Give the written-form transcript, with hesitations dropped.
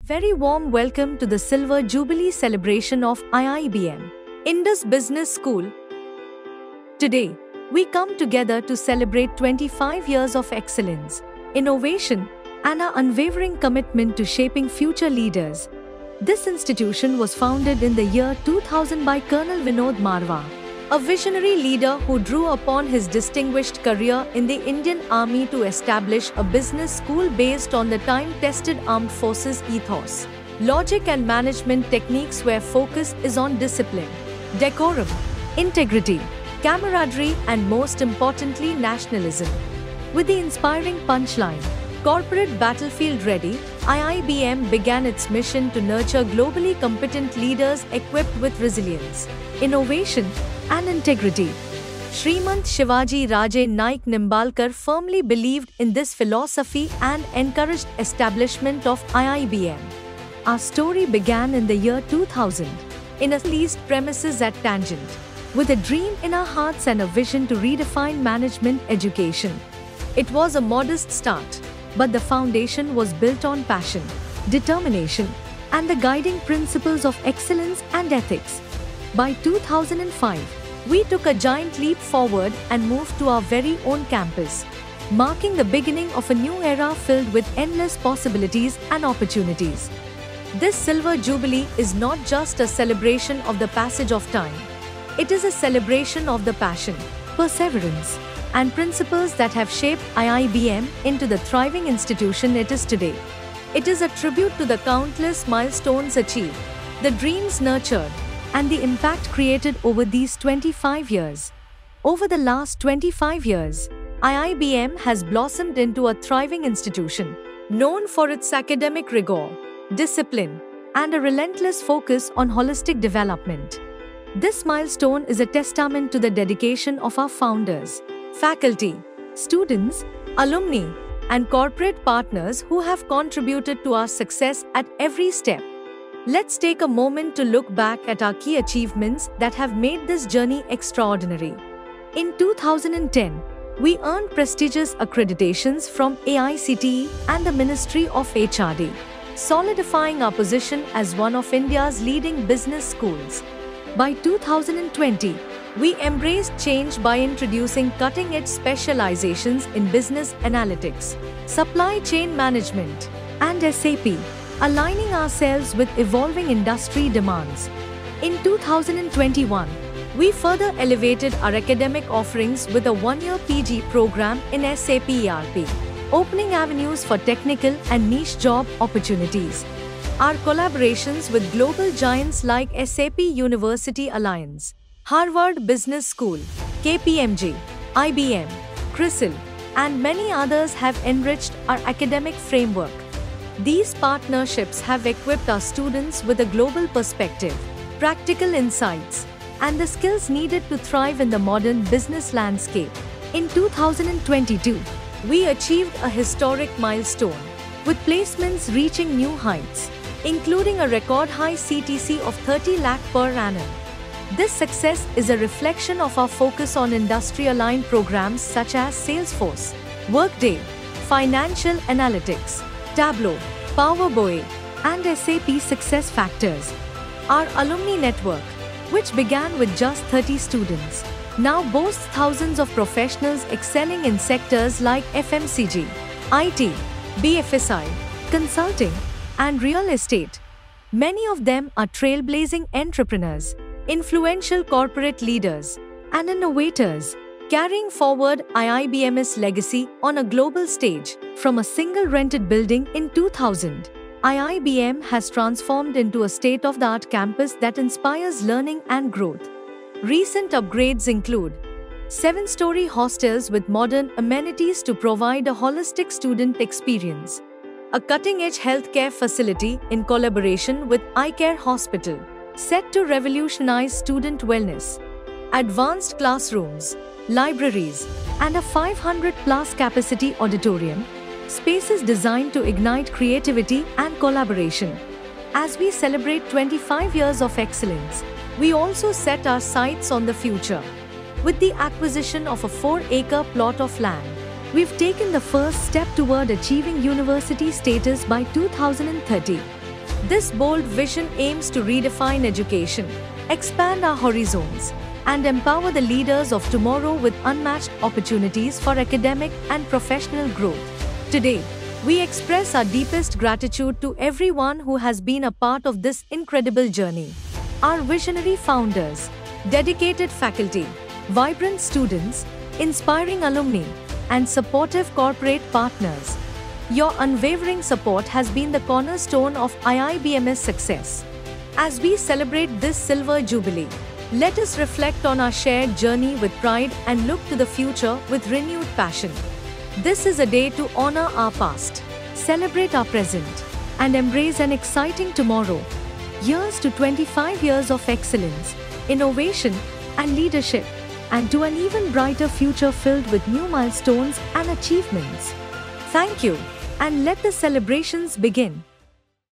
Very warm welcome to the Silver Jubilee celebration of IIBM, Indus Business School. Today, we come together to celebrate 25 years of excellence, innovation, and our unwavering commitment to shaping future leaders. This institution was founded in the year 2000 by Colonel Vinod Marwah, a visionary leader who drew upon his distinguished career in the Indian Army to establish a business school based on the time-tested armed forces ethos, logic and management techniques where focus is on discipline, decorum, integrity, camaraderie and most importantly nationalism. With the inspiring punchline, "Corporate Battlefield Ready," IIBM began its mission to nurture globally competent leaders equipped with resilience, innovation, and integrity. Srimant Shivaji Raje Naik Nimbalkar firmly believed in this philosophy and encouraged establishment of IIBM. Our story began in the year 2000, in a leased premises at Tangent, with a dream in our hearts and a vision to redefine management education. It was a modest start, but the foundation was built on passion, determination, and the guiding principles of excellence and ethics. By 2005, we took a giant leap forward and moved to our very own campus, marking the beginning of a new era filled with endless possibilities and opportunities. This Silver Jubilee is not just a celebration of the passage of time. It is a celebration of the passion, perseverance, and principles that have shaped IIBM into the thriving institution it is today. It is a tribute to the countless milestones achieved, the dreams nurtured, and the impact created over these 25 years. Over the last 25 years, IIBM has blossomed into a thriving institution, known for its academic rigor, discipline, and a relentless focus on holistic development. This milestone is a testament to the dedication of our founders, faculty, students, alumni, and corporate partners who have contributed to our success at every step. Let's take a moment to look back at our key achievements that have made this journey extraordinary. In 2010, we earned prestigious accreditations from AICTE and the Ministry of HRD, solidifying our position as one of India's leading business schools. By 2020, we embraced change by introducing cutting-edge specializations in business analytics, supply chain management, and SAP, aligning ourselves with evolving industry demands. In 2021, we further elevated our academic offerings with a one-year PG program in SAP ERP, opening avenues for technical and niche job opportunities. Our collaborations with global giants like SAP University Alliance, Harvard Business School, KPMG, IBM, CRISIL, and many others have enriched our academic framework. These partnerships have equipped our students with a global perspective, practical insights, and the skills needed to thrive in the modern business landscape. In 2022, we achieved a historic milestone, with placements reaching new heights, including a record high CTC of 30 lakh per annum. This success is a reflection of our focus on industry-aligned programs such as Salesforce, Workday, Financial Analytics, Tableau, Power BI, and SAP SuccessFactors. Our alumni network, which began with just 30 students, now boasts thousands of professionals excelling in sectors like FMCG, IT, BFSI, consulting, and real estate. Many of them are trailblazing entrepreneurs, influential corporate leaders, and innovators, carrying forward IIBM's legacy on a global stage. From a single rented building in 2000, IIBM has transformed into a state-of-the-art campus that inspires learning and growth. Recent upgrades include 7-story hostels with modern amenities to provide a holistic student experience, a cutting-edge healthcare facility in collaboration with iCare Hospital, set to revolutionize student wellness, advanced classrooms, libraries, and a 500-plus capacity auditorium, spaces designed to ignite creativity and collaboration. As we celebrate 25 years of excellence, we also set our sights on the future. With the acquisition of a 4-acre plot of land, we've taken the first step toward achieving university status by 2030. This bold vision aims to redefine education, expand our horizons, and empower the leaders of tomorrow with unmatched opportunities for academic and professional growth. Today, we express our deepest gratitude to everyone who has been a part of this incredible journey. Our visionary founders, dedicated faculty, vibrant students, inspiring alumni, and supportive corporate partners. Your unwavering support has been the cornerstone of IIBM's success. As we celebrate this silver jubilee, let us reflect on our shared journey with pride and look to the future with renewed passion. This is a day to honor our past, celebrate our present, and embrace an exciting tomorrow. Here's to 25 years of excellence, innovation, and leadership, and to an even brighter future filled with new milestones and achievements. Thank you, and let the celebrations begin.